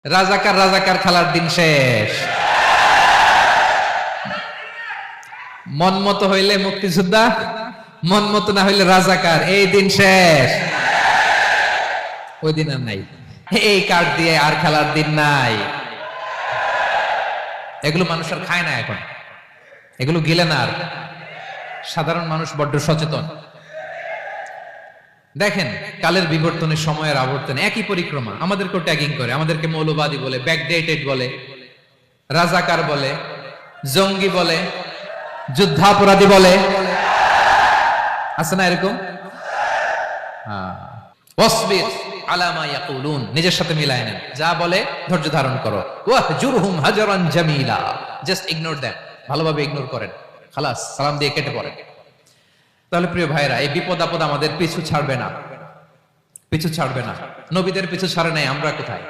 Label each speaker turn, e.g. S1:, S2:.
S1: রাজাকার রাজাকার খেলার দিন শেষ। মন মতো হইলে মুক্তিযোদ্ধা, মন মতো না হইলে রাজাকার, এই দিন শেষ। ওই দিন আর নাই, এই কার্ড দিয়ে আর খেলার দিন নাই। এগুলো মানুষ আর খায় না এখন, এগুলো গিলে না আর। সাধারণ মানুষ বড্ড সচেতন। দেখেন কালের বিবর্তনে, সময়ের আবর্তনে একই পরিক্রমা আমাদেরকেও ট্যাগিং করে, আমাদেরকে মৌলবাদী বলে, ব্যাকডেটেড বলে, রাজাকার বলে, জঙ্গি বলে, যুদ্ধাপরাধী বলে। আছে না এরকম? ওয়াসবির আলা মা ইয়াকুলুন, নিজের সাথে মিলায় নেন, যা বলে ধৈর্য ধারণ করো। ওয়াহজুরহুম হাজরান জামিলা, জাস্ট ইগনোর দেম, ভালোভাবে ইগনোর করেন, খালাস, সালাম দিয়ে কেটে পড়েন। তাহলে প্রিয় ভাইরা, এই বিপদ আপদ আমাদের পিছু ছাড়বে না, পিছু ছাড়বে না। নবীদের পিছু ছাড়ে নাই, আমরা কোথায়?